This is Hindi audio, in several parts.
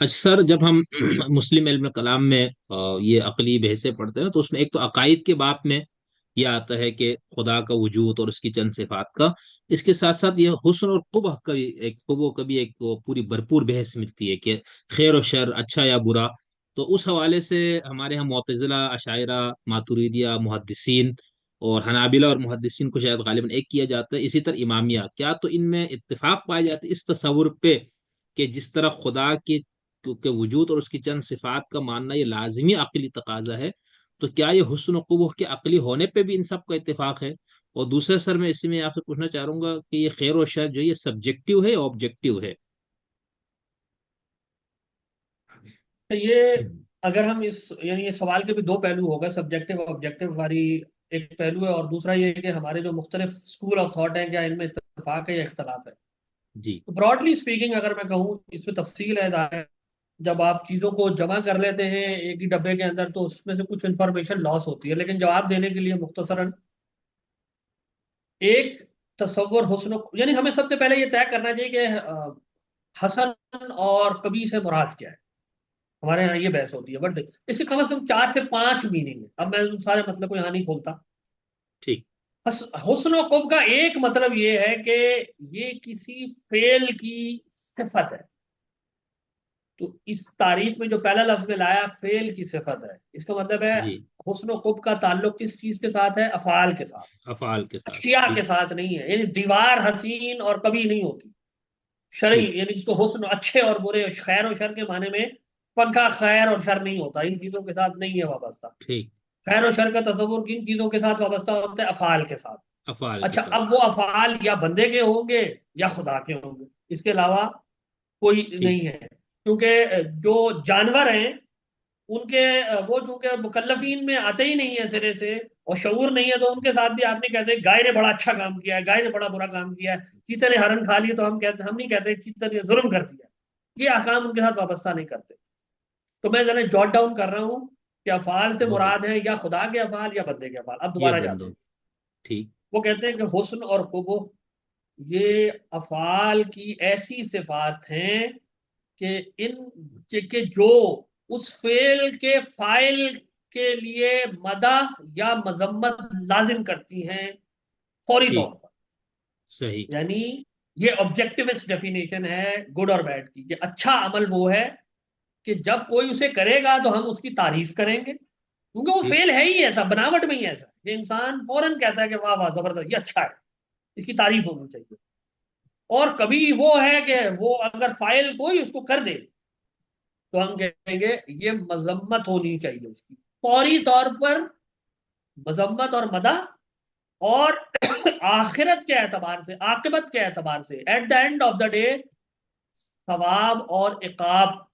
अच्छा सर, जब हम मुस्लिम इल्म कलाम में ये अकली बहसें पढ़ते हैं ना, तो उसमें एक तो अकायद के बाब में ये आता है कि खुदा का वजूद और उसकी चंद सिफात का। इसके साथ साथ ये हुस्न और कुबह का भी एक कुबह का भी एक वो पूरी भरपूर बहस मिलती है कि खैर और शर, अच्छा या बुरा। तो उस हवाले से हमारे यहाँ मुअतजिला, अशायरा, मातुरीदिया, मुहद्दिसीन और हनाबिला और मुहद्दिसीन को शायद गालिबन एक किया जाता है। इसी तरह इमामिया, क्या तो इनमें इत्तेफाक पाए जाते हैं इस तस्वुर पे कि जिस तरह खुदा के वजूद और उसकी चंद सिफात का मानना ये लाजिमी अकली तकाजा है, तो क्या ये हुस्न और कुबूह के अकली होने पे भी इन सब का इत्तेफाक है? और दूसरा सर, मैं इसी में आपसे पूछना चाहूंगा कि ये खैर और शर जो है, ये सब्जेक्टिव है या ऑब्जेक्टिव है? तो ये, अगर हम इस, यानी ये सवाल के भी दो पहलू हो गए, सब्जेक्टिव ऑब्जेक्टिव वाली एक पहलू है, और दूसरा ये है कि हमारे जो मुख्तलिफ स्कूल ऑफ थॉट हैं, क्या इनमें इत्तेफाक है या इख्तलाफ है। जी। तो ब्रॉडली स्पीकिंग अगर मैं कहूँ, इसमें तफसील है। जब आप चीज़ों को जमा कर लेते हैं एक ही डब्बे के अंदर, तो उसमें से कुछ इंफॉर्मेशन लॉस होती है, लेकिन जवाब देने के लिए मुख्तसरन एक तस्वर हुस्न, यानी हमें सबसे पहले ये तय करना चाहिए कि हसन और कबी से मुराद क्या है। हमारे यहाँ ये बहस होती है, बट इसके कम से कम 4 से 5 मीनिंग है। अब मैं उन सारे मतलब को यहाँ नहीं खोलता। ठीक। हुस्न और कुब का एक मतलब ये है कि ये किसी फेल की सिफत है। तो इस तारीफ में जो पहला लफ्ज में लाया, फेल की सिफत है, इसका मतलब है जी। हुस्न कुब का ताल्लुक किस चीज के साथ है? अफाल के साथ, अफआल के साथ। अशिया के ठीक। साथ नहीं है। यानी दीवार हसीन और कभी नहीं होती। शरई, ठीक। यानी जिसको हुस्न अच्छे और बुरे, खैर और शर के माने में, पंखा खैर और शर नहीं होता, इन चीजों के साथ नहीं है वाबस्ता। ठीक। खैर और शर का तस्वुर किन चीजों के साथ वाबस्ता होता है? अफाल के साथ। अफआल के अच्छा, साथ। अब वो अफाल या बंदे के होंगे या खुदा के होंगे, इसके अलावा कोई ठीक। नहीं है। क्योंकि जो जानवर हैं, उनके वो चूंकि मुकल्लफीन में आते ही नहीं है सिरे से, और शऊर नहीं है, तो उनके साथ भी आप नहीं कहते गाय ने बड़ा अच्छा काम किया है, गाय ने बड़ा बुरा काम किया है। चीते ने हरण खा लिया, तो हम नहीं कहते चीते ने जुर्म कर दिया। ये अहकाम उनके साथ वाबस्ता नहीं करते। तो मैं जरा जॉट डाउन कर रहा हूँ कि अफाल से बहुत मुराद अच्छा। है या खुदा के अफाल या बंदे के अफाल। अब ये दोबारा जाते बंदो। हैं। ठीक। वो कहते हैं कि हुस्न और कुबुह ये अफाल की ऐसी सिफात हैं कि इन कि जो उस फेल के फाइल के लिए मदह या मजम्मत लाजिम करती हैं फौरी तौर ठीक। पर। सही। यानी ये ऑब्जेक्टिविस्ट डेफिनेशन है गुड और बैड की, कि अच्छा अमल वो है कि जब कोई उसे करेगा तो हम उसकी तारीफ करेंगे, क्योंकि वो ठीक। फेल है ही ऐसा, बनावट में ही ऐसा है। ये इंसान फौरन कहता है कि वाह वाह जबरदस्त, ये अच्छा है, इसकी तारीफ होनी चाहिए। और कभी वो है कि वो अगर फाइल कोई उसको कर दे, तो हम कहेंगे ये मजम्मत होनी चाहिए उसकी, फौरी तौर पर मजम्मत और मदह। और आखिरत के एतबार से, आकिबत के एतबार से, at the end of the day सवाब और इकाब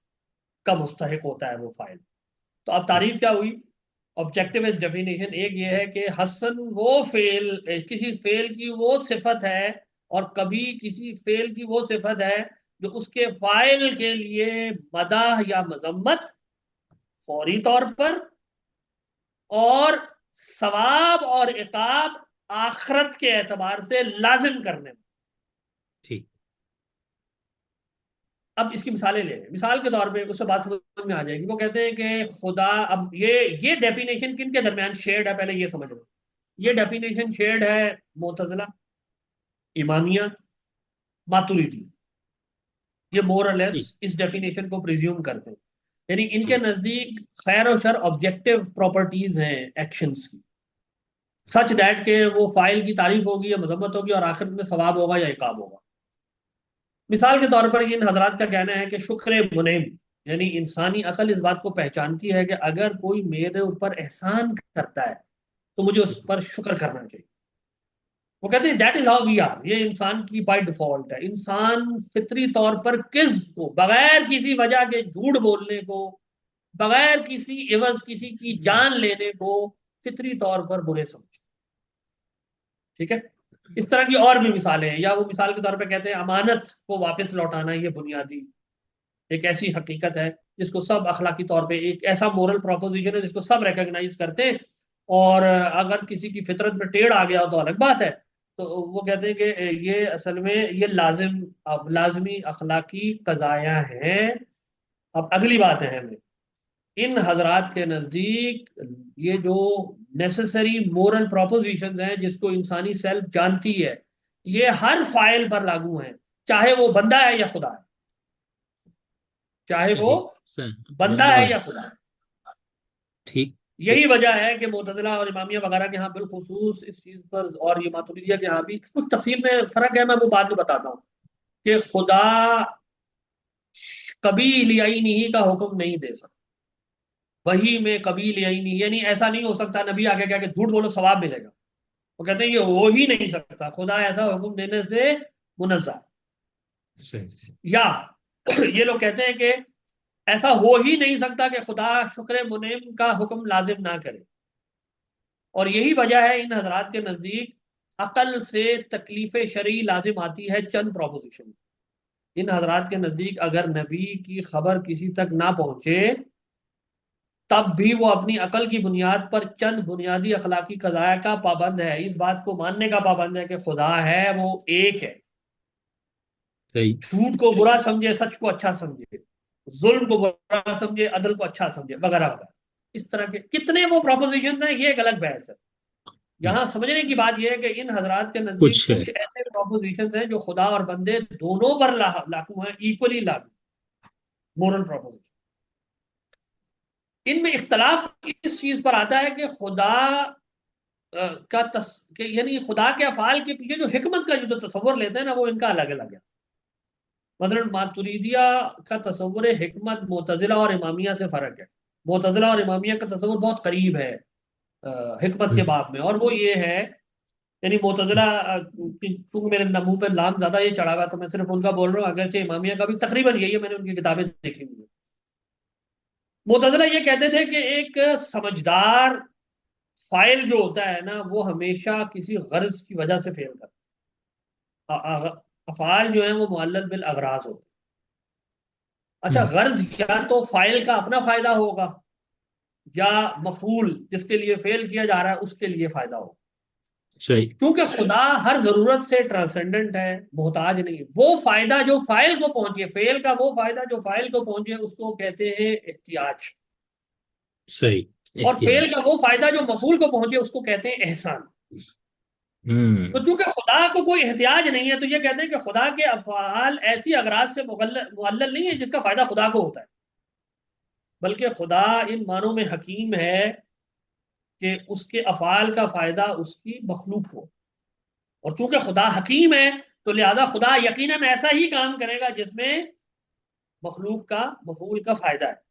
का मुस्तहिक होता है वो फाइल। तो अब ठीक। तारीफ क्या हुई? ऑब्जेक्टिविस्ट डेफिनेशन एक ये है कि हसन वो फेल, किसी फेल की वो सिफत है, और कभी किसी फेल की वो सिफत है जो उसके फाइल के लिए मदाह या मजम्मत फौरी तौर पर, और सवाब और इकाब आखरत के एतबार से लाजिम करने में। ठीक। अब इसकी मिसालें ले लें। मिसाल के तौर पे उससे बात समझ में आ जाएगी। वो कहते हैं कि खुदा, अब ये डेफिनेशन किन के दरमियान शेड है, पहले ये समझ लो। ये डेफिनेशन शेड है मुतजिला, इमामिया, मातुरीदी। ये मोर और लेस ठीक। इस डेफिनेशन को प्रिज्यूम करते हैं। यानी इनके ठीक। नजदीक खैर और शर ऑब्जेक्टिव प्रॉपर्टीज हैं एक्शंस की, सच दैट के वो फाइल की तारीफ होगी या मजम्मत होगी, और आखिर में सवाब होगा या इकाब होगा। मिसाल के तौर पर इन हजरात का कहना है कि शुक्र मुनइम, यानी इंसानी अकल इस बात को पहचानती है कि अगर कोई मेरे ऊपर एहसान करता है, तो मुझे उस पर शुक्र करना चाहिए। वो कहते हैं that is how we are, ये इंसान की बाय डिफॉल्ट है। इंसान फितरी तौर पर किस्म को, बगैर किसी वजह के झूठ बोलने को, बगैर किसी इवज किसी की जान लेने को फितरी तौर पर बुरे समझ। ठीक है। इस तरह की और भी मिसालें हैं। या वो मिसाल के तौर पे कहते हैं अमानत को वापस लौटाना, ये बुनियादी एक ऐसी हकीकत है जिसको सब अखलाकी तौर पे, एक ऐसा मोरल प्रोपोजिशन है जिसको सब रिकॉग्नाइज करते हैं। और अगर किसी की फितरत में टेढ़ आ गया हो तो अलग बात है। तो वो कहते हैं कि ये असल में ये लाजिमी अखलाकी कज़ाया हैं अब अगली बात है हमें, इन हजरात के नजदीक ये जो नेसेसरी मोरल प्रोपोजिशन हैं जिसको इंसानी सेल्फ जानती है, ये हर फाइल पर लागू है, चाहे वो बंदा है या खुदा है, चाहे वो सही सही, बंदा बंदा है है। या खुदा है। ठीक। यही वजह है कि मुतजिला और इमामिया वगैरह के यहाँ बिलखुसूस इस चीज पर, और ये मातुरिदिया के यहाँ भी कुछ तफसील में फर्क है, मैं वो बाद में बताता हूँ कि खुदा कभी लियाई नहीं का हुक्म नहीं दे सकता। वही में कभी लियाई नहीं, यानी ऐसा नहीं हो सकता नबी आगे क्या कि झूठ बोलो सवाब मिलेगा। वो कहते हैं ये हो ही नहीं सकता, खुदा ऐसा हुक्म देने से मुनज़्ज़ह। सही। या ये लोग कहते हैं कि ऐसा हो ही नहीं सकता कि खुदा शुक्र मुनइम का हुक्म लाजिम ना करे। और यही वजह है इन हजरात के नजदीक अकल से तकलीफ शरई लाजिम आती है चंद प्रोपोजिशन। इन हजरात के नजदीक अगर नबी की खबर किसी तक ना पहुंचे, तब भी वो अपनी अकल की बुनियाद पर चंद बुनियादी अखलाकी कज़ाया का पाबंद है, इस बात को मानने का पाबंद है कि खुदा है, वो एक है। सही। झूठ को बुरा समझे, सच को अच्छा समझे, जुल्म को बुरा समझे, अदल को अच्छा समझे, वगैरह वगैरह। इस तरह के कितने वो प्रोपोजिशन हैं, ये एक अलग बहस है। हम्म, यहाँ समझने की बात यह है कि इन हजरात के नजदीक कुछ है। कुछ ऐसे प्रोपोजिशन हैं जो खुदा और बंदे दोनों पर लागू हैं, इक्वली लागू, मोरल प्रोपोजिशन। इनमें इख्तलाफ इस चीज पर आता है कि खुदा यानी खुदा के अफाल के पीछे जो हिकमत का जो तस्वर लेते हैं ना, वो इनका अलग अलग है। मसलन मातुरीदिया का तस्वर हिकमत मुतजिला और इमामिया से फर्क है। मुतजिला और इमामिया का तस्वर बहुत करीब है हिकमत के हम्म, बाब में, और वो ये है, यानी मुतजिला चूंकि मेरे मुंह पे लाम ज्यादा ये चढ़ा हुआ है, तो मैं सिर्फ उनका बोल रहा हूँ, अगरचे इमामिया का भी तकरीबन यही है, मैंने उनकी किताबें देखी हुई है। मुतजिला ये कहते थे कि एक समझदार फाइल जो होता है ना, वो हमेशा किसी गर्ज की वजह से फेल करता है। अफाल जो है वो मुअल्लल बिल अगराज होते हैं। अच्छा, हम्म, गर्ज या तो फाइल का अपना फायदा होगा, या मफूल जिसके लिए फेल किया जा रहा है उसके लिए फायदा होगा। सही। क्योंकि खुदा हर जरूरत से ट्रांसेंडेंट है, मोहताज नहीं है। वो फायदा जो फाइल को पहुंचे, फेल का वो फायदा जो फाइल को पहुंचे, उसको कहते हैं एहतियाज। सही। और फेल एहतियाज। का वो फायदा जो मफूल को पहुंचे, उसको कहते हैं एहसान। तो हम्म। चूंकि खुदा को कोई एहतियाज नहीं है, तो ये कहते हैं कि खुदा के अफआल ऐसी अगराज से मुअल्लल नहीं है जिसका फायदा खुदा को होता है, बल्कि खुदा इन मानों में हकीम है कि उसके अफआल का फायदा उसकी मखलूक हो। और चूंकि खुदा हकीम है, तो लिहाजा खुदा यकीनन ऐसा ही काम करेगा जिसमें मखलूक का मफूल का फायदा है।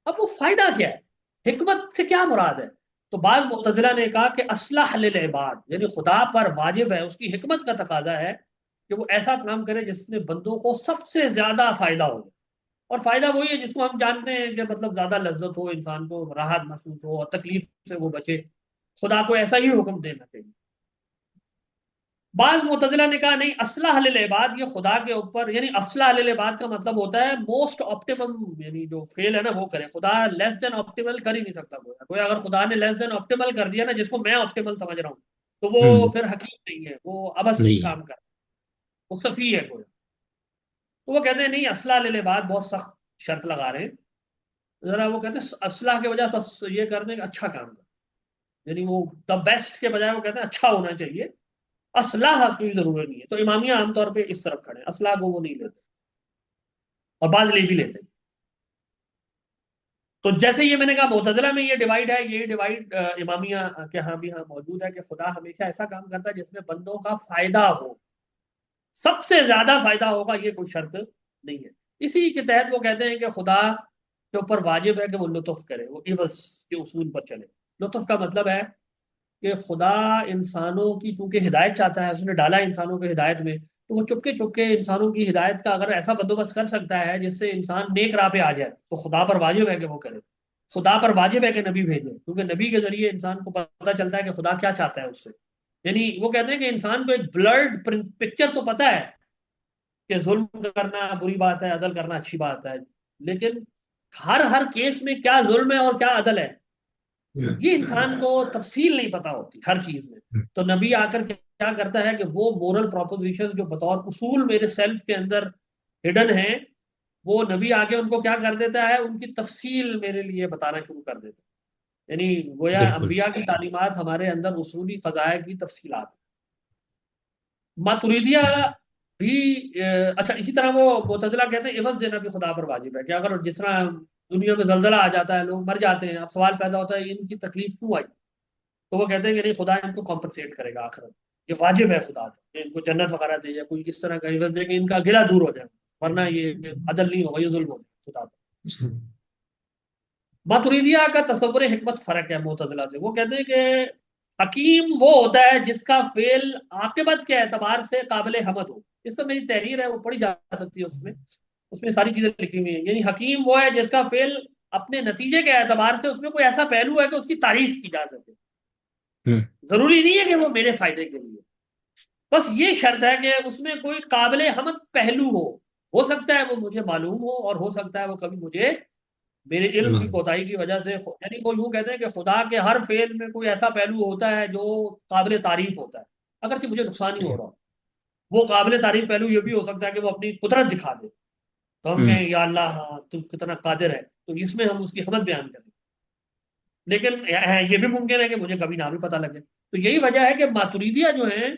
अब वो फायदा क्या है, हिकमत से क्या मुराद है? तो बाज मुतजिला ने कहा कि अस्लह लिल इबाद, यानी खुदा पर वाजिब है, उसकी हिकमत का तकाजा है कि वो ऐसा काम करे जिसमें बंदों को सबसे ज्यादा फायदा हो। और फायदा वही है जिसको हम जानते हैं कि मतलब ज्यादा लज्जत हो, इंसान को राहत महसूस हो और तकलीफ से वो बचे। खुदा को ऐसा ही हुक्म देना चाहिए। बाज मुतजिला ने कहा नहीं, असलाह लिल इबाद ये खुदा के ऊपर, यानी असलाह लिल इबाद का मतलब होता है मोस्ट ऑप्टिमम, यानी जो फेल है ना वो करे। खुदा लेस देन ऑप्टिमल कर ही नहीं सकता कोई। कोई अगर खुदा ने लेस देन ऑप्टिमल कर दिया ना, जिसको मैं ऑप्टिमल समझ रहा हूँ, तो वो हम्म। फिर हकीम नहीं है, वो अबस नहीं है। काम कर, वो सफी है कोई। तो वो कहते हैं नहीं, असलाह लिल इबाद बहुत सख्त शर्त लगा रहे हैं जरा। वो कहते हैं असलाह के बजाय बस ये कर दें कि अच्छा काम कर, यानी वो द बेस्ट के बजाय वो कहते हैं अच्छा होना चाहिए। असलाह की जरूरत नहीं है। तो इमामिया आमतौर पे इस तरफ खड़े हैं, असलाह को वो नहीं लेते, और बाज ले भी लेते हैं। तो जैसे ये मैंने कहा मुतजिला में ये डिवाइड है, ये डिवाइड इमामिया के यहाँ भी हाँ मौजूद है कि खुदा हमेशा ऐसा काम करता है जिसमें बंदों का फायदा हो, सबसे ज्यादा फायदा होगा, ये कोई शर्त नहीं है। इसी के तहत वो कहते हैं कि खुदा के ऊपर वाजिब है कि वो लुत्फ करे, वो इवज के उसूल पर चले। लुत्फ का मतलब है कि खुदा इंसानों की चूंकि हिदायत चाहता है, उसने डाला इंसानों को हिदायत में, तो वो चुपके चुपके इंसानों की हिदायत का अगर ऐसा बंदोबस्त कर सकता है जिससे इंसान नेक राह पे आ जाए, तो खुदा पर वाजिब है कि वो करे। खुदा पर वाजिब है कि नबी भेजे, क्योंकि नबी के जरिए इंसान को पता चलता है कि खुदा क्या चाहता है उससे। यानी वो कहते हैं कि इंसान को एक ब्लर्ड पिक्चर तो पता है कि जुल्म करना बुरी बात है, अदल करना अच्छी बात है, लेकिन हर हर केस में क्या जुल्म है और क्या अदल है, हम्म, ये इंसान को तफसील नहीं पता होती हर चीज में। तो नबी आकर के क्या करता है कि वो मोरल प्रोपोजिशन जो बतौर उसूल मेरे सेल्फ के अंदर हिडन है, वो नबी आके उनको क्या कर देता है, उनकी तफसील मेरे लिए बताना शुरू कर देता है। यानी गोया बिल्कुल। अंबिया की तालीमात हमारे अंदर उसूली क़ज़ाया की तफसीलात। मातुरिदिया भी अच्छा, इसी तरह वो मुतज़िला कहते हैं इवज़ देना भी खुदा पर वाजिब है, कि अगर जिस तरह दुनिया में जलजला आ जाता है, लोग मर जाते हैं, अब सवाल पैदा होता है इनकी तकलीफ क्यों आई, तो वो कहते हैं कि नहीं, खुदा इनको कॉम्पनसेट करेगा आखिरत, ये वाजिब है खुदा पे, इनको जन्नत वगैरह दे या कोई इस तरह का इवज़ दे कि इनका गिला दूर हो जाए, वरना ये अदल नहीं होगा, ये जुल्म होगा खुदा पे। मातुरिदिया का तस्वुर हिकमत फर्क है मुतज़िला से। वो कहते हैं कि हकीम वो होता है जिसका फेल आकिबत के एतबार से काबिल हमद हो। इस तो मेरी तहरीर है, वो पढ़ी जा सकती है, उसमें उसमें सारी चीजें लिखी हुई हैं। यानी हकीम वो है जिसका फेल अपने नतीजे के एतबार से उसमें कोई ऐसा पहलू है कि उसकी तारीफ की जा सके। हम्म। जरूरी नहीं है कि वो मेरे फायदे के लिए, बस ये शर्त है कि उसमें कोई काबिल हमद पहलू हो सकता है वो मुझे मालूम हो, और हो सकता है वो कभी मुझे मेरे इल्म की हाँ। कोताही की वजह से, यानी वो यूं कहते हैं कि खुदा के हर फेल में कोई ऐसा पहलू होता है जो काबिल तारीफ होता है, अगर कि मुझे नुकसान ही हो रहा हो। वो काबिल तारीफ पहलू ये भी हो सकता है कि वो अपनी कुदरत दिखा दे, तो हम हम्म। कहें या अल्लाह हाँ तू कितना कादिर है, तो इसमें हम उसकी हमद बयान करें। लेकिन ये भी मुमकिन है कि मुझे कभी ना भी पता लगे। तो यही वजह है कि मातुरिदिया जो है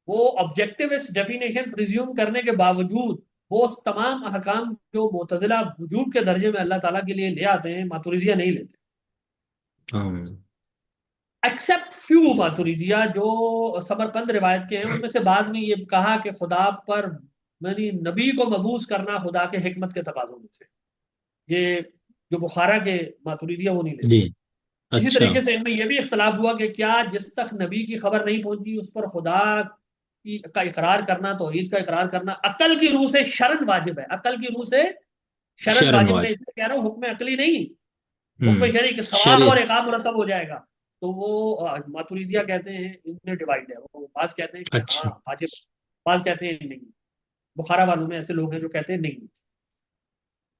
वो ऑब्जेक्टिविस्ट डेफिनेशन प्रिज्यूम करने के बावजूद वो तमाम अहकाम जो मुतजिला वजूब के दर्जे में अल्लाह ताला के लिए ले आते हैं, मातुरिदिया नहीं लेते। हाँ। एक्सेप्ट फ्यू मातुरिदिया जो समरकंद रिवायत के हैं, उनमें से बाज ने ये कहा कि खुदा पर यानी नबी को मबूस करना खुदा के हिकमत के तकाजों में से। ये जो बुखारा के मातुरिदिया वो नहीं लेते। जी। इसी अच्छा। तरीके से इनमें यह भी इख्तलाफ हुआ कि क्या जिस तक नबी की खबर नहीं पहुंची उस पर खुदा की का इकरार करना, तौहीद का इकरार करना अकल की रूह से शरन वाजिब है। अकल की रूह से शरन शरण वाजिब, मैं वाज। इसलिए कह रहा हूँ हुक्म अकली नहीं, हुक्म हम्म। शरी के सवाब शरीय। और इकाब मुरतब हो जाएगा। तो वो मातुरिदिया कहते हैं इनमें डिवाइड है, वो बाज कहते हैं कि हाँ अच्छा। वाजिब, बाज कहते हैं नहीं। बुखारा वालों में ऐसे लोग हैं जो कहते हैं नहीं।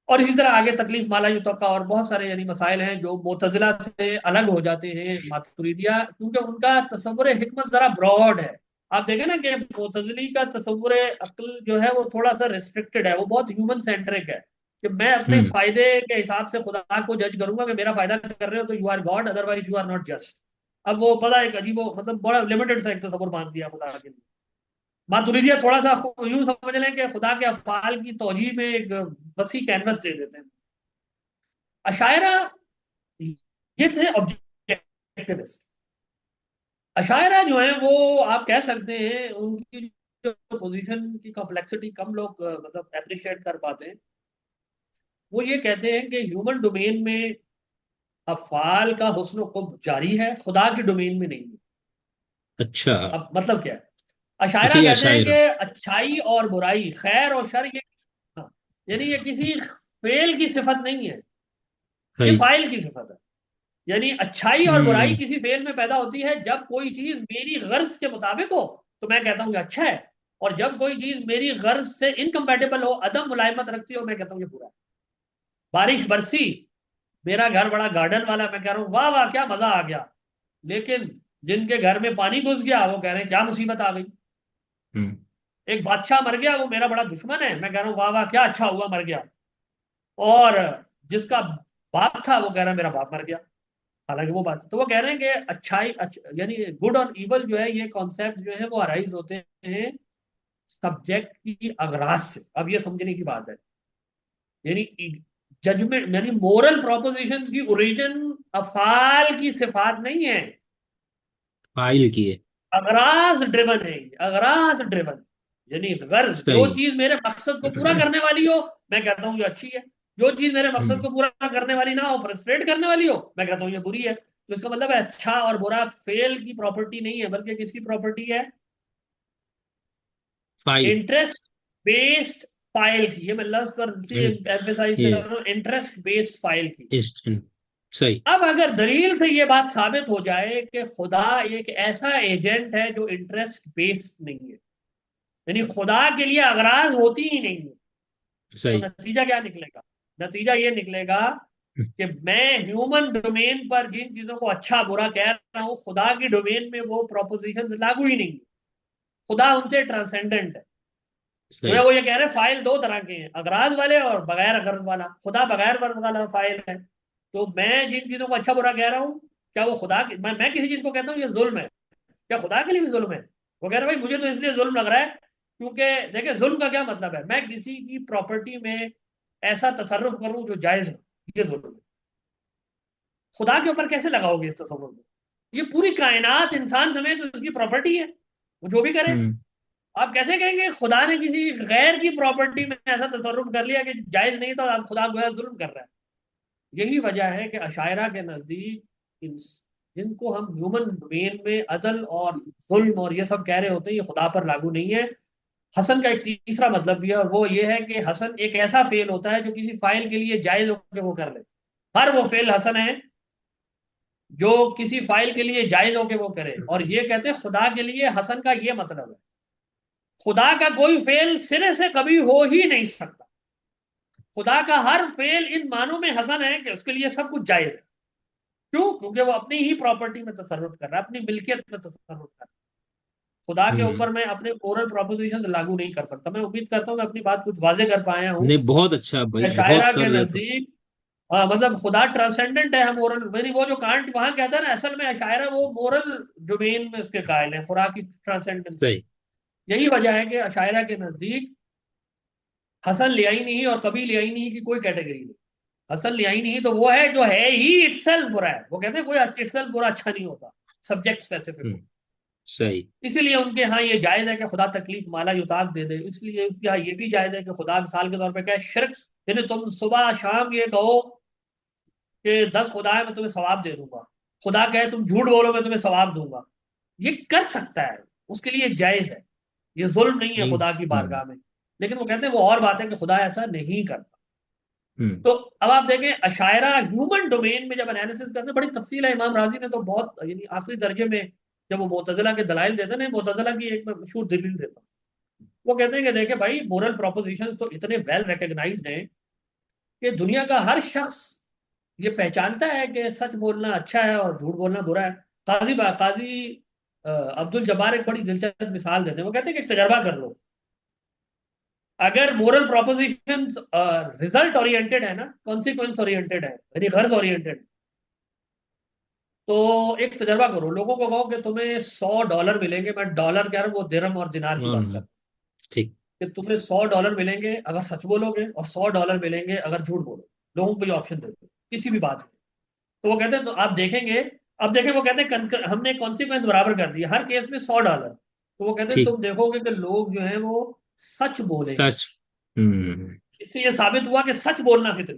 और इसी तरह आगे तकलीफ माला युतका और बहुत सारे यानी मसाइल हैं जो मुतजिला से अलग हो जाते हैं मातुरिदिया, क्योंकि उनका तस्वुर हिकमत जरा ब्रॉड है। आप देखें ना कि मुतजिली का तस्वुर अक्ल जो है वो थोड़ा सा रिस्ट्रिक्टेड है, वो बहुत ह्यूमन सेंट्रिक है, कि मैं अपने हम्म। फायदे के हिसाब से खुदा को जज करूंगा कि मेरा फायदा कर रहे हो तो you are God, otherwise you are not just. अब वो पता है एक अजीब मतलब बड़ा लिमिटेड सा एक तस्वुर बांध दिया खुदा के लिए। मातुरिदिया थोड़ा सा यूं समझ लें कि खुदा के अफआल की तौजीह में एक वसी कैनवस दे देते हैं। अशायरा ये थे ऑब्जेक्टिविस्ट। अशायरा जो है वो आप कह सकते हैं उनकी जो पोजीशन की कॉम्प्लेक्सिटी कम लोग मतलब अप्रिशिएट कर पाते हैं। वो ये कहते हैं कि ह्यूमन डोमेन में अफआल का हुस्न खुब जारी है, खुदा के डोमेन में नहीं है। अच्छा। अब मतलब क्या है, अच्छा, अशायरा ये कहते हैं कि शायर। अच्छाई और बुराई, खैर और शर, ये हाँ, यानी ये किसी फेल की सिफत नहीं है, ये सही। फाइल की सिफत है। यानी अच्छाई और बुराई हम्म। किसी फेल में पैदा होती है जब कोई चीज मेरी गर्ज के मुताबिक हो तो मैं कहता हूँ ये अच्छा है, और जब कोई चीज मेरी गर्ज से इनकम्पेटेबल हो, अदम मुलायमत रखती हो, मैं कहता हूँ ये बुरा है। बारिश बरसी, मेरा घर बड़ा गार्डन वाला, मैं कह रहा हूँ वाह वाह क्या मजा आ गया। लेकिन जिनके घर में पानी घुस गया वो कह रहे हैं क्या मुसीबत आ गई। हम्म। एक बादशाह मर गया, वो मेरा बड़ा दुश्मन है, मैं कह रहा हूँ वाह वाह क्या अच्छा हुआ मर गया। और जिसका बाप था वो कह रहा है मेरा बाप मर गया। हालांकि वो बात, तो वो कह रहे हैं कि यानी गुड और इवल जो है ये कॉन्सेप्ट जो है वो अराइज होते हैं सब्जेक्ट की अगराज से। अब ये समझने की बात है, यानी जजमेंट यानी मोरल प्रोपोजिशंस की ओरिजिन अफाल की सिफात नहीं है, फाइल किए। अगराज ड्रिवन है ये, अगराज ड्रिवन। यानी गर्ज, जो सही। चीज मेरे मकसद को पूरा करने वाली हो मैं कहता हूँ ये अच्छी है, जो चीज मेरे मकसद हम्म। को पूरा करने वाली ना हो, फ्रस्ट्रेट करने वाली हो, मैं कहता हूँ ये बुरी है। तो इसका मतलब है अच्छा और बुरा फेल की प्रॉपर्टी नहीं है, बल्कि किसकी प्रॉपर्टी है, फाइल। इंटरेस्ट बेस्ड फाइल की। ये मैं लफ्ज कर एम्फेसाइज कर ये रहा हूँ, इंटरेस्ट बेस्ड फाइल की। इस सही। अब अगर दलील से ये बात साबित हो जाए कि खुदा एक ऐसा एजेंट है जो इंटरेस्ट बेस्ड नहीं है, यानी खुदा के लिए अगराज होती ही नहीं है, तो सही। नतीजा क्या निकलेगा, नतीजा ये निकलेगा कि मैं ह्यूमन डोमेन पर जिन चीजों को अच्छा बुरा कह रहा हूं, खुदा की डोमेन में वो प्रोपोजिशन लागू ही नहीं है, खुदा उनसे ट्रांसेंडेंट है। गोया सही। वो ये कह रहे हैं फाइल दो तरह के हैं, अगराज वाले और बगैर गरज वाला। खुदा बगैर गरज वाला फाइल है। तो मैं जिन चीजों को अच्छा बुरा कह रहा हूँ, क्या वो खुदा मैं किसी चीज को कहता हूँ ये जुल्म है, क्या खुदा के लिए भी जुल्म है? वो कह रहा है भाई मुझे तो इसलिए जुल्म लग रहा है क्योंकि देखिए जुल्म का क्या मतलब है, मैं किसी की प्रॉपर्टी में ऐसा तसर्रुफ करूं जो जायज हो, ये जुल्म है। खुदा के ऊपर कैसे लगाओगे इस तसव्वुर को? ये पूरी कायनात इंसान समेत उसकी प्रॉपर्टी है, वो जो भी करे। हम्म। आप कैसे कहेंगे खुदा ने किसी गैर की प्रॉपर्टी में ऐसा तसर्रुफ कर लिया कि जायज नहीं था, आप खुदा गोया जुल्म कर रहा है? यही वजह है कि अशायरा के नजदीक जिनको हम ह्यूमन डोमेन में अदल और जुल्म और ये सब कह रहे होते हैं, ये खुदा पर लागू नहीं है। हसन का एक तीसरा मतलब भी है, और वो ये है कि हसन एक ऐसा फेल होता है जो किसी फाइल के लिए जायज होकर वो कर ले। हर वो फेल हसन है जो किसी फाइल के लिए जायज होके वो करे, और ये कहते हैं खुदा के लिए हसन का ये मतलब है। खुदा का कोई फेल सिरे से कभी हो ही नहीं सकता। खुदा का हर फेल इन मानों में हसन है कि उसके लिए सब कुछ जायज है। क्यों? क्योंकि वो अपनी ही प्रॉपर्टी में तसर्रुफ कर रहा है, अपनी मिल्कियत में तसर्रुफ कर रहा है। खुदा के हम्म। ऊपर मैं अपने ओरल प्रोपोजिशन लागू नहीं कर सकता। मैं उम्मीद करता हूँ मैं अपनी बात कुछ वाजे कर पाया हूँ। नहीं, बहुत अच्छा भाई, बहुत शायरा के सर, ये तो। नजदीक मतलब खुदा ट्रांसेंडेंट है, हम मोरल यानी वो जो कांट वहां कहता है ना, असल में शायरा वो मोरल डोमेन में उसके कायल है, खुदा की ट्रांसेंडेंस। सही। यही वजह है कि शायरा के नजदीक हसन लियाई नहीं और कभी लियाई नहीं की कोई कैटेगरी नहीं। हसन लियाई नहीं तो वो है जो है ही इटसेल्फ बुरा है। वो कहते हैं कोई इटसेल्फ बुरा अच्छा नहीं होता, सब्जेक्ट स्पेसिफिक हम्म। हो। सही। इसीलिए उनके यहाँ ये जायज है कि खुदा तकलीफ माला युताक दे दे, इसलिए उसके यहाँ ये भी जायज है कि खुदा मिसाल के तौर पर क्या है, शिरक, यानी तुम सुबह शाम ये कहो कि 10 खुदा है मैं तुम्हें सवाब दे दूंगा, खुदा कहे तुम झूठ बोलो मैं तुम्हें सवाब दूंगा, ये कर सकता है, उसके लिए जायज है। ये जुल्म नहीं है नहीं। खुदा की हम्म। बारगाह में। लेकिन वो कहते हैं वो और बात है कि खुदा ऐसा नहीं करता। हम्म। तो अब आप देखें अशायरा ह्यूमन डोमेन में जब एनालिसिस करते हैं, बड़ी तफसील है। इमाम राजी ने तो बहुत, यानी आखिरी दर्जे में जब वो मोतजिला के दलाइल देते हैं ना, मोतजिला की एक मैं मशहूर दलील देता हूँ। वो कहते हैं कि देखे भाई मोरल प्रोपोजिशंस तो इतने वेल रिकग्नाइज्ड हैं कि दुनिया का हर शख्स ये पहचानता है कि सच बोलना अच्छा है और झूठ बोलना बुरा है। काजी अब्दुल जब्बार एक बड़ी दिलचस्प मिसाल देते हैं। वो कहते हैं कि एक तजर्बा कर लो, अगर मोरल प्रोपोजिशंस रिजल्ट ओरिएंटेड है ना, कॉन्सिक्वेंस ओरिएंटेड है यानी गर्ज ओरिएंटेड, तो एक तजर्बा करो, लोगों को कहो कि तुम्हें $100 मिलेंगे। मैं डॉलर कह रहा हूँ, वो दिरहम और दिनार की बात कर, ठीक। कि तुम्हें $100 मिलेंगे अगर सच बोलोगे और $100 मिलेंगे अगर झूठ बोलो। लोगों को ये ऑप्शन देते हैं किसी भी बात में। तो वो कहते हैं तो आप देखेंगे, अब देखें वो कहते हैं हमने कॉन्सिक्वेंस बराबर कर दिया हर केस में $100। तो वो कहते हैं ठीक। तुम देखोगे कि लोग जो है वो सच बोलेंगे। सच। हम्म। इससे ये साबित हुआ कि सच बोलना फितरी,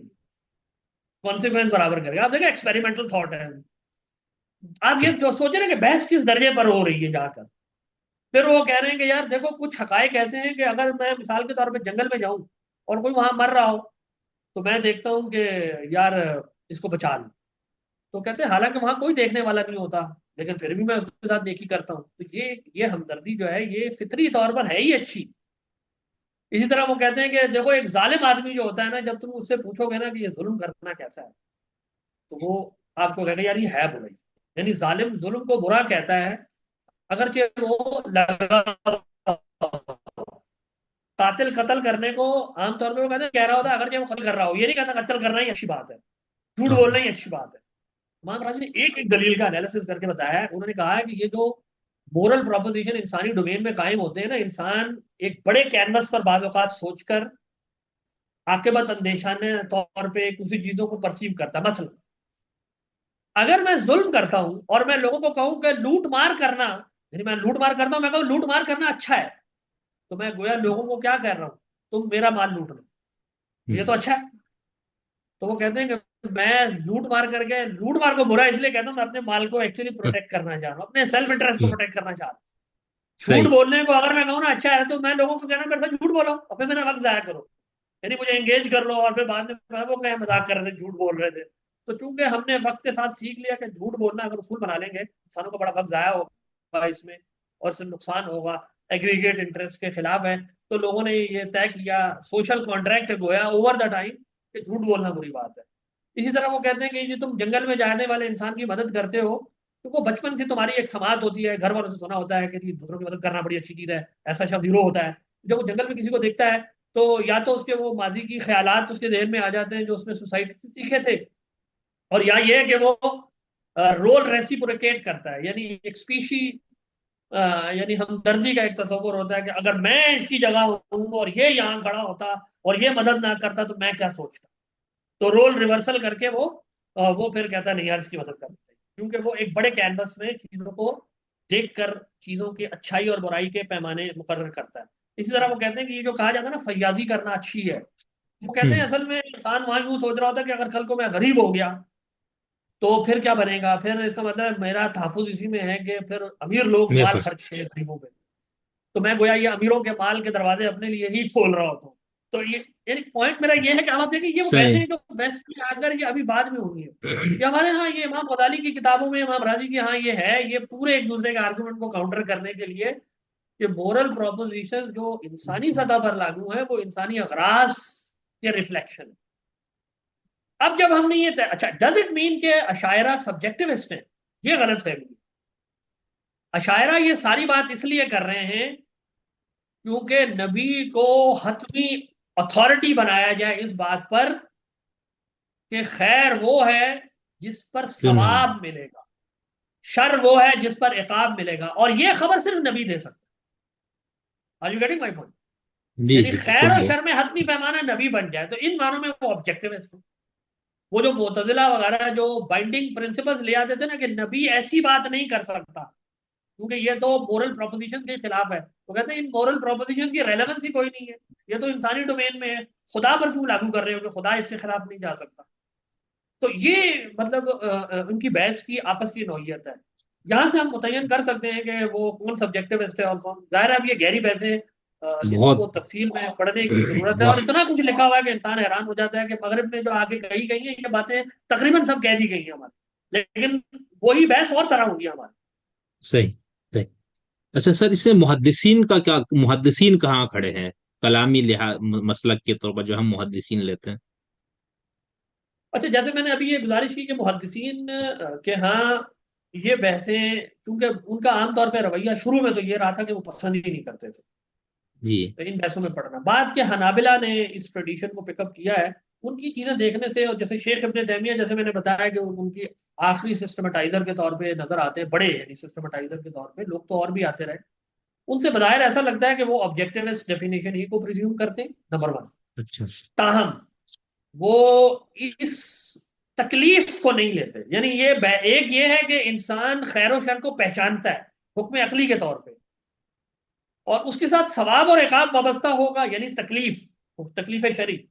कॉन्सिक्वेंस बराबर करेगा। आप देखिए एक्सपेरिमेंटल थॉट है। आप ये ठीक। जो सोचे ना कि बहस किस दर्जे पर हो रही है जाकर, फिर वो कह रहे हैं कि यार देखो कुछ हकायक ऐसे हैं कि अगर मैं मिसाल के तौर पे जंगल में जाऊं और कोई वहां मर रहा हो, तो मैं देखता हूँ कि यार इसको बचा लूं। तो कहते हैं हालांकि वहां कोई देखने वाला नहीं होता, लेकिन फिर भी मैं उसके साथ नेकी करता हूँ। तो ये हमदर्दी जो है ये फितरी तौर पर है ही अच्छी। इसी तरह वो कहते हैं कि देखो एक जालिम आदमी जो होता है ना, जब तुम उससे पूछोगे ना कि ये जुल्म करना कैसा है, तो वो आपको कहेगा यार ये है बुराई। यानी जालिम जुल्म को बुरा कहता है, अगरचे वो लगा, कातिल कत्ल करने को आमतौर पे वो कहते हैं कह रहा होता है अगर वो कत्ल कर रहा हो, ये नहीं कहता कत्ल करना ही अच्छी बात है, झूठ बोलना हाँ। ही अच्छी बात है। इमाम राजी ने एक एक दलील का एनालिसिस करके बताया है। उन्होंने कहा है कि ये जो मोरल प्रोपोजिशन इंसानी डोमेन में कायम होते हैं ना, इंसान एक बड़े कैनवस पर बाज़ औक़ात सोचकर आकिबत अंदेशाने तौर पे किसी चीजों को परसीव करता है। मसलन अगर मैं जुल्म करता हूं और मैं लोगों को कहूं कि लूट मार करना, यानी मैं लूट मार करता हूं, मैं कहूं लूट मार करना अच्छा है, तो मैं गोया लोगों को क्या कह रहा हूं, तुम मेरा माल लूट लो, ये तो हम्म। अच्छा है। तो वो कहते हैं कि मैं लूट मार करके, लूट मार को बुरा इसलिए कहता हूं मैं अपने माल को एक्चुअली प्रोटेक्ट करना चाह रहा हूं, अपने सेल्फ इंटरेस्ट को हम्म। प्रोटेक्ट करना चाह रहा हूं। झूठ सही। बोलने को अगर मैं कहूँ ना अच्छा है, तो मैं लोगों को कहना मेरे साथ झूठ बोलो और फिर मेरा वक्त जाया करो, यानी मुझे एंगेज कर लो और फिर बाद में वो कहें मजाक कर रहे थे, झूठ बोल रहे थे। तो चूंकि हमने वक्त के साथ सीख लिया कि झूठ बोलना अगर उसूल बना लेंगे, इंसानों का बड़ा वक्त जाया होगा इसमें और इससे नुकसान होगा, एग्रीगेट इंटरेस्ट के खिलाफ है। तो लोगों ने ये तय किया, सोशल कॉन्ट्रैक्ट गोया ओवर द टाइम, कि झूठ बोलना बुरी बात है। इसी तरह वो कहते हैं कि जो तुम जंगल में जाने वाले इंसान की मदद करते हो, तो वो बचपन से तुम्हारी एक समाज होती है, घर वालों से सुना होता है कि दूसरों की मदद करना बड़ी अच्छी चीज है, ऐसा शब्द हीरो होता है। जब वो जंगल में किसी को देखता है तो या तो उसके वो माजी की ख्यालात उसके जहन में आ जाते हैं जो उसने सोसाइटी से सीखे थे, और या ये है कि वो रोल रेसिप्रोकेट करता है, यानी एक स्पीशी, यानी हमदर्दी का एक तस्वर होता है कि अगर मैं इसकी जगह हूं और ये यहाँ खड़ा होता और ये मदद ना करता तो मैं क्या सोचता। तो रोल रिवर्सल करके वो फिर कहता है नहीं यार इसकी मदद करनी चाहिए, क्योंकि वो एक बड़े कैनवस में चीजों को देखकर चीजों की अच्छाई और बुराई के पैमाने मुकर्रर करता है। इसी तरह वो कहते हैं कि ये जो कहा जाता है ना फयाजी करना अच्छी है, वो कहते हैं हम्म। असल में इंसान वहां यूं सोच रहा होता है कि अगर कल को मैं गरीब हो गया तो फिर क्या बनेगा, फिर इसका मतलब मेरा तहफुज इसी में है कि फिर अमीर लोग माल बिल्कुल। खर्च है गरीबों पे, तो मैं गोया ये अमीरों के माल के दरवाजे अपने लिए ही खोल रहा होता हूँ। तो ये यानी पॉइंट मेरा ये है कि आप देखिए ये वो वैसे सही। हैं जो वेस्ट में आकर ये अभी बाद में हुई है। ये हमारे यहाँ ये इमाम गजाली की किताबों में, इमाम राजी की यहाँ ये है, ये पूरे एक दूसरे के आर्गुमेंट को काउंटर करने के लिए कि मोरल प्रोपोजिशन जो इंसानी सतह पर लागू है वो इंसानी अगराज के रिफ्लेक्शन है। अब जब हमने ये अच्छा डज इट मीन के अशायरा सब्जेक्टिविस्ट हैं, ये गलत फहमी है। अशायरा ये सारी बात इसलिए कर रहे हैं क्योंकि नबी को हतमी अथॉरिटी बनाया जाए इस बात पर कि खैर वो है जिस पर क्यों नहीं। सवाब मिलेगा, शर वो है जिस पर इकाब मिलेगा, और ये खबर सिर्फ नबी दे सकता है। Are you getting my point? जी यानी जी खैर बिल्कुल और वो। शर में हतमी पैमाना नबी बन जाए तो इन मानों में वो ऑब्जेक्टिव है। वो जो मोतजिला वगैरह जो बाइंडिंग प्रिंसिपल्स ले आते थे ना कि नबी ऐसी बात नहीं कर सकता क्योंकि ये तो मोरल प्रोपोजिशंस के खिलाफ है, तो कहते हैं इन मोरल प्रोपोजिशंस की रेलेवेंस ही कोई नहीं है, ये तो इंसानी डोमेन में है, खुदा पर क्यों लागू कर रहे हो कि खुदा इसके खिलाफ नहीं जा सकता। तो ये मतलब उनकी बहस की आपस की नौयत है। यहाँ से हम मुतय्यन कर सकते हैं कि वो कौन सब्जेक्टिविस्ट है और कौन, जाहिर है अब ये गहरी बहसें, इसको बहुत। तफसील में पढ़ने की जरूरत है, और इतना कुछ लिखा हुआ है कि इंसान हैरान हो जाता है कि मगरिब में जो आगे कही गई है ये बातें तकरीबन सब कह दी गई हैं हमारी, लेकिन वही बहस और तरह होगी हमारी। सही। सही। अच्छा सर, इससे मुहद्दिसीन का क्या, मुहद्दिसीन कहाँ खड़े हैं कलामी लिहाज मसलक के तौर पर जो हम मुहद्दिसीन लेते हैं? अच्छा जैसे मैंने अभी ये गुजारिश की कि मुहद्दिसीन के हाँ ये बहसें, चूंकि उनका आमतौर पर रवैया शुरू में तो ये रहा था कि वो पसंद ही नहीं करते थे जी तो इन बहसों में पढ़ना, बाद के हनाबिला ने इस ट्रेडिशन को पिकअप किया है। उनकी चीजें देखने से, और जैसे शेख इब्ने तैमिया जैसे मैंने बताया कि उनकी आखिरी सिस्टमेटाइजर के तौर पे नजर आते हैं, बड़े यानी सिस्टमेटाइजर के तौर पे, लोग तो और भी आते रहे, उनसे बज़ाहिर ऐसा लगता है कि वो ऑब्जेक्टिविस्ट डेफिनेशन ही को प्रिज्यूम करते हैं, नंबर वन। अच्छा। ताहम वो इस तकलीफ को नहीं लेते, यानी एक ये है कि इंसान खैर और शर को पहचानता है हुक्म अकली के तौर पे, और उसके साथ सवाब और इकाब वाबस्ता होगा, यानी तकलीफ, तकलीफ शरी।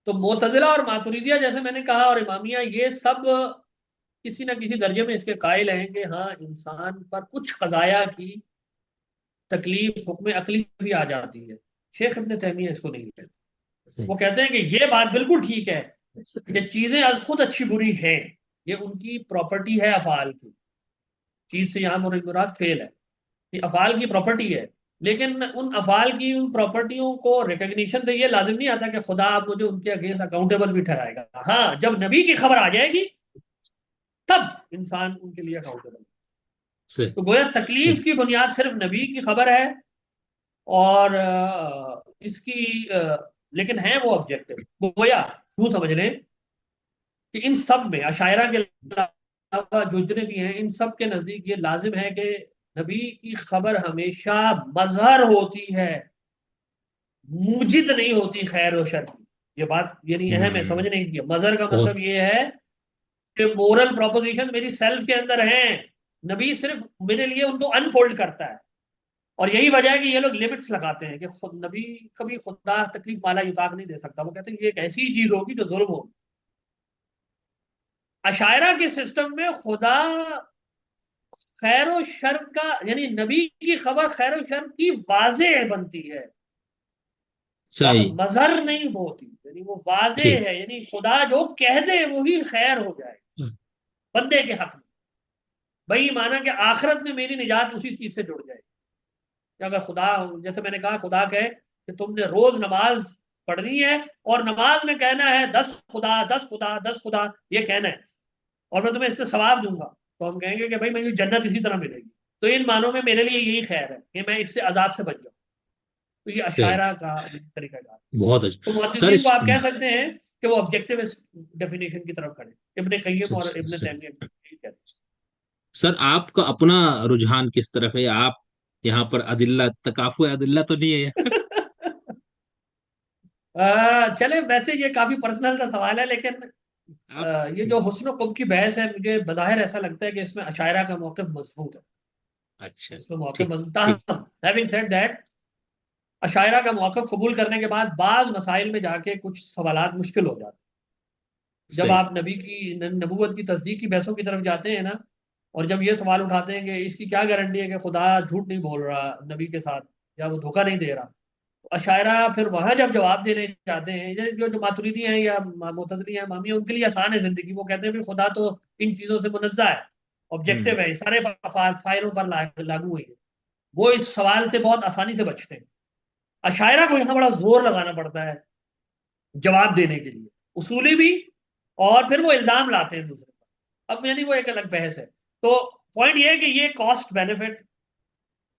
तो मोतजिला और मातुरिदिया जैसे मैंने कहा और इमामिया ये सब किसी ना किसी दर्जे में इसके कायल हैं कि हाँ इंसान पर कुछ कजाया की तकलीफ हुक्म अकली भी आ जाती है। शेख इब्ने तैमिया इसको नहीं लेते, सही। वो कहते हैं कि ये बात बिल्कुल ठीक है कि चीजें अज खुद अच्छी बुरी हैं, ये उनकी प्रॉपर्टी है अफाल की, चीज से यहाँ मुराद फेल है, ये अफाल की प्रॉपर्टी है, लेकिन उन अफाल की उन प्रॉपर्टियों को रिकग्निशन से ये लाजिम नहीं आता कि खुदा आप मुझे उनके अगेंस्ट अकाउंटेबल भी ठहराएगा। हाँ जब नबी की खबर आ जाएगी तब इंसान उनके लिए अकाउंटेबल। सही। तो गोया तकलीफ की बुनियाद सिर्फ नबी की खबर है, और इसकी लेकिन है वो ऑब्जेक्टिव, गोया यूं समझ लें कि इन सब में अशायरा के अलावा जो जितने भी हैं इन सब के नजदीक ये लाजिम है कि नबी की खबर हमेशा मजहर होती है, मूजिद नहीं होती खैर और शर की। ये बात यानी अहम है हम्म। समझने की। मजहर का बहुत। मतलब ये है कि मोरल प्रोपोजिशन मेरी सेल्फ के अंदर है, नबी सिर्फ मेरे लिए उनको अनफोल्ड करता है, और यही वजह है कि ये लोग लिमिट्स लगाते हैं कि खुद नबी कभी खुदा तकलीफ माला युताक नहीं दे सकता, वो कहते हैं ये एक ऐसी चीज होगी जो जुल्म होगी। अशायरा के सिस्टम में खुदा खैर और शर का, यानी नबी की खबर खैर और शर की वाजे बनती है, सही। मजहर नहीं होती, यानी वो वाजे ठीक। है, यानी खुदा जो कह दे वही खैर हो जाए बंदे के हक में। वही माना कि आखिरत में मेरी निजात उसी चीज से जुड़ जाए कि अगर खुदा, जैसे मैंने कहा खुदा कहे कि तुमने रोज नमाज पढ़नी है और नमाज में कहना है 10 खुदा 10 खुदा 10 खुदा, ये कहना है, और मैं तुम्हें इस पर सवाब दूंगा, तो हम कहेंगे कि भाई मुझे जन्नत इसी तरह मिलेगी। तो इन मानों में मेरे लिए यही खैर है कि मैं इससे अजाब से बच जाऊं। तो ये सही। अशायरा का तरीका है। बहुत अच्छा तो सर। मुहद्दिसीन को आप कह सकते हैं कि वो ऑब्जेक्टिव डेफिनेशन की तरफ खड़े, इब्ने कय्यम और इब्ने सर, तैमिया यही कहते सर आपका अपना रुझान किस तरफ है? आप यहाँ पर अदिल्ला, तकाफु अदिल्ला तो नहीं है? हैं। चले, वैसे ये काफी पर्सनल सा सवाल है, लेकिन आप। ये जो हुस्न कुब की बहस है, मुझे बज़ाहिर ऐसा लगता है कि इसमें अशायरा का मौक़िफ़ मज़बूत है। अच्छा। इसमें मौक़िफ़ ठीक। बनता ठीक। है। हैविंग सेड दैट, अशायरा का मौक़िफ़ कबूल करने के बाद बाज़ मसाइल में जाके कुछ सवालात मुश्किल हो जाते हैं। जब सही। आप नबी की नबूवत की तस्दीक की बहसों की तरफ जाते हैं ना, और जब ये सवाल उठाते हैं कि इसकी क्या गारंटी है कि खुदा झूठ नहीं बोल रहा नबी के साथ, या वो धोखा नहीं दे रहा, तो अशायरा फिर वहां जब जवाब देने जाते हैं, ये जो जो मातुरीदी हैं या मुतज़िली हैं, मामी, उनके लिए आसान है जिंदगी। वो कहते हैं भी खुदा तो इन चीजों से मुनज़्ज़ह है, हम्म। ऑब्जेक्टिव है, सारे फाइलों पर लागू हुई है। वो इस सवाल से बहुत आसानी से बचते हैं। अशायरा को यहाँ बड़ा जोर लगाना पड़ता है जवाब देने के लिए, उसूली भी, और फिर वो इल्जाम लाते हैं दूसरे पर। अब यानी वो एक अलग बहस है। तो पॉइंट ये है कि ये कॉस्ट बेनिफिट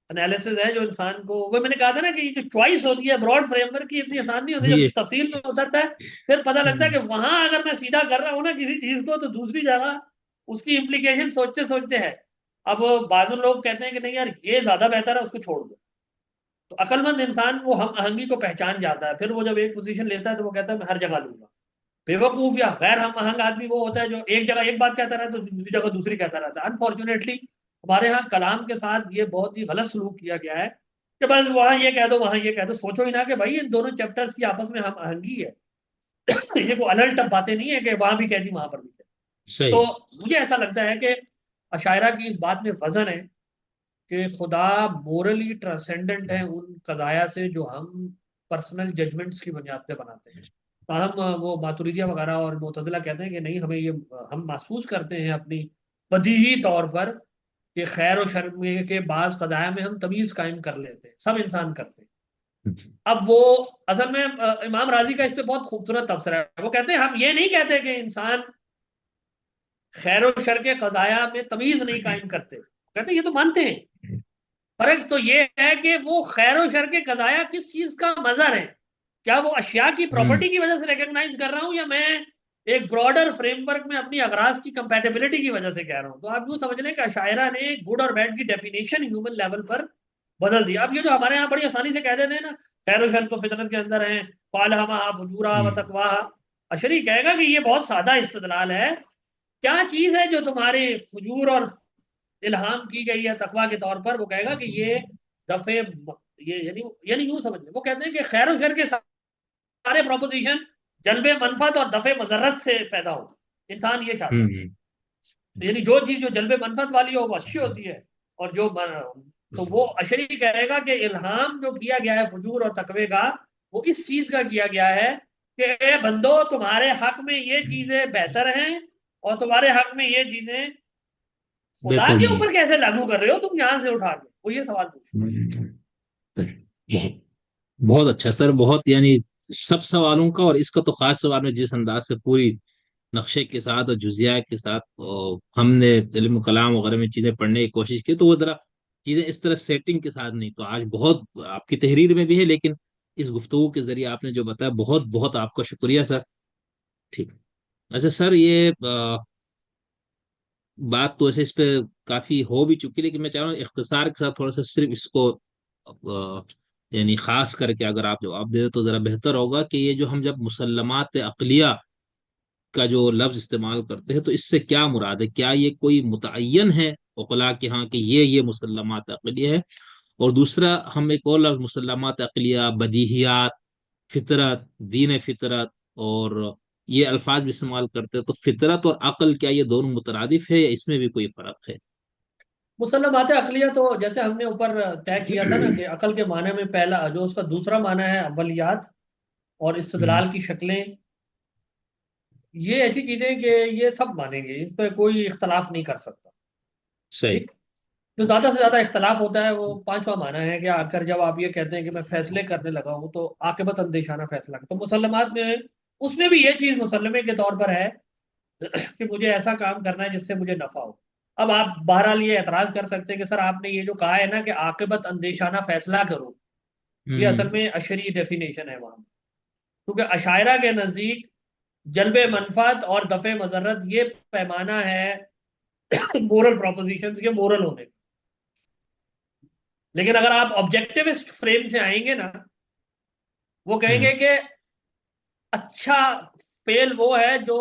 एनालिसिस है जो इंसान को, वो मैंने कहा था ना कि ये जो चॉइस होती है ब्रॉड फ्रेमवर्क की, इतनी आसान नहीं होती। जब ये। तफसील में उतरता है फिर पता लगता है हम्म। कि वहां अगर मैं सीधा कर रहा हूँ ना किसी चीज को, तो दूसरी जगह उसकी इम्प्लीकेशन सोचते सोचते है। अब बाजू लोग कहते हैं कि नहीं यार ये ज्यादा बेहतर है, उसको छोड़ दो। तो अकलमंद इंसान वो हम आहंगी को पहचान जाता है, फिर वो जब एक पोजीशन लेता है तो वो कहता है मैं हर जगह लूंगा। बेवकूफ या गैर हम आहंग आदमी वो होता है जो एक जगह एक बात कहता रहता है तो दूसरी जगह दूसरी कहता रहता है। अनफॉर्चुनेटली हमारे यहाँ कलाम के साथ ये बहुत ही गलत सलूक किया गया है कि बस वहां ये कह दो वहां ये कह दो। सोचो ही ना कि भाई इन दोनों चैप्टर्स की आपस में हम आहंगी है। ये को अलग टप बातें नहीं है कि वहां भी कह दी वहां पर भी कह दी। सही। तो मुझे ऐसा लगता है कि अशायरा की इस बात में वजन है कि खुदा मोरली ट्रांसेंडेंट है उन कज़ाया से जो हम पर्सनल जजमेंट्स की बुनियाद पे बनाते हैं। ताहम वो मातुरिदिया वगैरह और मुतज़िला कहते हैं कि नहीं, हमें ये, हम महसूस करते हैं अपनी बदीही तौर पर कि खैर और शर में के बाज़ कज़ाया में हम तमीज़ कायम कर लेते हैं, सब इंसान करते हैं। अब वो असल में इमाम राजी का इस पे बहुत खूबसूरत तबसरा है। वो कहते हैं हम ये नहीं कहते कि इंसान खैर और शर के कज़ाया में तमीज़ नहीं कायम करते, कहते हैं ये तो मानते हैं। फर्क तो ये है कि वो खैर और शर के कज़ाया किस चीज का मजर है। क्या वो अशिया की हम्म। प्रॉपर्टी की वजह से रिकॉग्नाइज कर रहा हूं, या मैं एक ब्रॉडर फ्रेमवर्क में अपनी अगराज की कंपेटेबिलिटी की वजह से कह रहा हूं। तो आप यूं समझ लें कि अशायरा ने गुड और बैड की डेफिनेशन ह्यूमन लेवल पर बदल दिया। अब ये जो हमारे यहाँ बड़ी आसानी से कह देते हैं ना, खैर और शर तो फितरत के अंदर है, फालहमा फजूरा व हम्म। तकवा, अशरी कहेगा कि ये बहुत सादा इस्तदलाल है। क्या चीज है जो तुम्हारे फजूर और इल्हाम की गई है तकवा के तौर पर? वो कहेगा कि ये दफे, ये यानी यानी यूं समझ ले, वो कहते हैं कि खैर और शर के सारे प्रोपोजिशन जल्बे मनफत और दफे मजरत से पैदा हो। इंसान ये चाहता है, हम्म। तो यानी जो चीज जो जल्बे मनफत वाली हो वो अच्छी होती है, और जो तो वो अशरी कहेगा कि इल्हाम जो किया गया है फजूर और तकवे का, वो इस चीज का किया गया है कि ए बंदो तुम्हारे हक में ये चीजें बेहतर हैं, और तुम्हारे हक में ये चीजें खुदा बिल्कुल के नहीं। ऊपर कैसे लागू कर रहे हो तुम यहां से उठा के, वो ये सवाल पूछ। बहुत बहुत अच्छा सर, बहुत यानी सब सवालों का, और इसका तो खास सवाल में जिस अंदाज से पूरी नक्शे के साथ और जुजिया के साथ हमने इल्म कलाम वगैरह में चीजें पढ़ने की कोशिश की, तो वो जरा चीजें इस तरह सेटिंग के साथ नहीं। तो आज बहुत आपकी तहरीर में भी है, लेकिन इस गुफ्तगू के जरिए आपने जो बताया, बहुत बहुत आपका शुक्रिया सर। ठीक। अच्छा सर, ये बात तो ऐसे इस पे काफी हो भी चुकी, लेकिन मैं चाह रहा हूँ इख्तिसार के साथ थोड़ा सा सिर्फ इसको यानी खास करके अगर आप जवाब दे तो जरा बेहतर होगा कि ये जो हम जब मुसल्लमात अक़लिया का जो लफ्ज इस्तेमाल करते हैं, तो इससे क्या मुराद है? क्या ये कोई मुतय्यन है उकला के यहाँ कि ये मुसल्लमात अक़लिया है? और दूसरा, हम एक और लफ्ज मुसल्लमात अक़लिया, बदीहियात, फितरत, दीन फितरत, और ये अल्फाज भी इस्तेमाल करते हैं, तो फितरत और अक्ल क्या ये दोनों मुतरादिफ है या इसमें भी कोई फर्क है? मुसल्लमात अकलिया तो जैसे हमने ऊपर तय किया था ना कि अकल के माने में पहला जो उसका दूसरा माना है अव्वलियात और हम्म। इस्तदलाल की शक्लें, ये ऐसी चीजें कि ये सब मानेंगे, इस पर कोई इख्तलाफ नहीं कर सकता। सही। ठीक। जो ज्यादा से ज्यादा इख्तलाफ होता है वो पांचवा माना है कि आकर जब आप ये कहते हैं कि मैं फैसले करने लगा हूं तो आकिबत अंदेशाना फैसला, तो मुसल्लमात में उसमें भी ये चीज मुसल्लमे के तौर पर है कि मुझे ऐसा काम करना है जिससे मुझे नफा हो। अब आप बहरहाल ये एतराज कर सकते हैं कि सर आपने ये जो कहा है ना कि आकिबत अंदेशाना फैसला करो, ये असल हम्म। में अशरी डेफिनेशन है वहां, क्योंकि अशायरा के नजदीक जल्बे मनफात और दफे मजरत ये पैमाना है मोरल प्रोपोजिशंस के मोरल होने का। लेकिन अगर आप ऑब्जेक्टिविस्ट फ्रेम से आएंगे ना, वो कहेंगे हम्म। कि अच्छा फेल वो है जो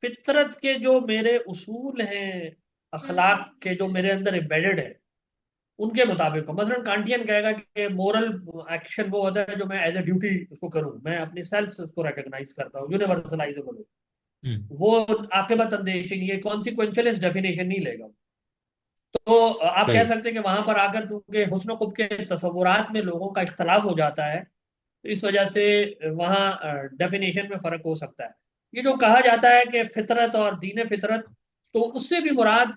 फितरत के जो मेरे उसूल हैं, अखलाक के जो मेरे अंदर एम्बेडेड है, उनके मुताबिक हो। मसलन कांटियन कहेगा कि मोरल एक्शन वो होता है जो मैं एज ए ड्यूटी उसको करूं, मैं अपनी सेल्फ से उसको रिकॉग्नाइज करता हूँ, यूनिवर्सलाइजेबल हो। हम्म। वो आकिबत अंदेशी नहीं, ये कॉन्सिक्वेंशियलिस्ट डेफिनेशन नहीं लेगा। तो आप कह सही। सकते हैं कि वहां पर आकर चूंकि हुस्न कुब के तस्वुरात में लोगों का इख्तलाफ हो जाता है, तो इस वजह से वहाँ डेफिनेशन में फर्क हो सकता है। ये जो कहा जाता है कि फितरत और दीन फितरत, तो उससे भी मुराद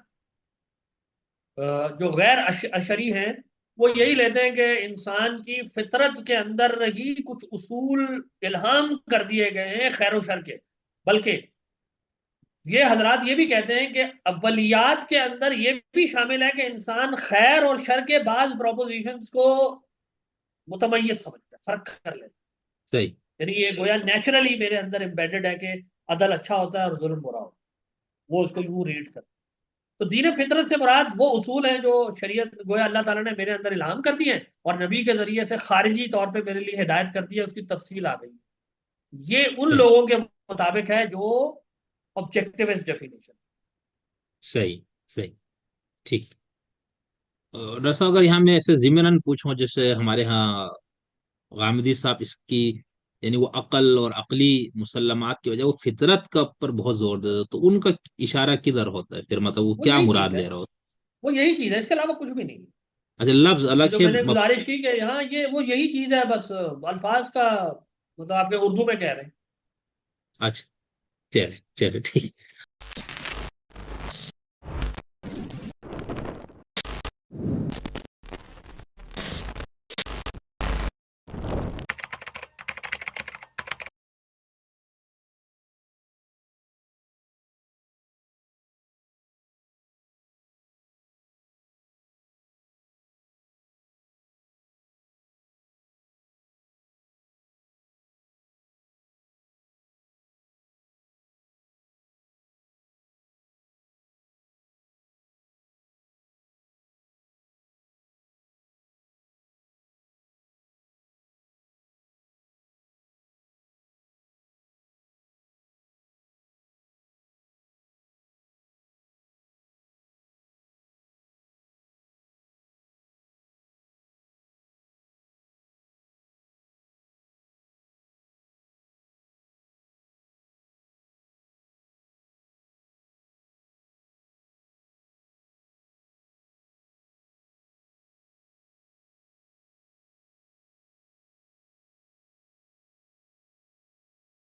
जो गैर अशरी हैं, वो यही लेते हैं कि इंसान की फितरत के अंदर ही कुछ उसूल इल्हाम कर दिए गए हैं खैर शर के। बल्कि ये हजरात ये भी कहते हैं कि अव्वलियात के अंदर ये भी शामिल है कि इंसान खैर और शर के बाज प्रोपोजिशंस को मुतमय्यज समझता है, फर्क कर लेता सही। है। यानी ये गोया नेचुरली मेरे अंदर एम्बेडेड है कि अदल अच्छा होता है और जुल्म बुरा होता है, वो उसको यूं रीड कर। तो दीन फितरत से मुराद वो उसूल हैं जो शरीयत गोया अल्लाह ताला ने मेरे अंदर इल्हाम कर दिए हैं, और नबी के जरिए से खारिजी तौर पे मेरे लिए हिदायत कर दी है, उसकी तफसील आ गई। ये उन सही। लोगों के मुताबिक है जो ऑब्जेक्टिविस्ट डेफिनेशन। सही। सही। ठीक। डॉक्टर साहब, अगर यहाँ मैं ऐसे जिमनन पूछूं, जैसे हमारे यहाँ गामिदी साहब इसकी, यानी वो अकल और अकली मुसल्लमात की वजह वो फितरत का पर बहुत जोर देते, तो उनका इशारा किधर होता है फिर, मतलब वो वो क्या यही मुराद चीज है, ले रहा होता वो यही चीज है, इसके अलावा कुछ भी नहीं है। है? अच्छा, लफ्ज ये अलग जो है मैंने गुजारिश की कि यहाँ ये वो यही चीज है, बस अल्फाज का मतलब आपके उर्दू में कह रहे हैं। अच्छा। चले चले, ठीक।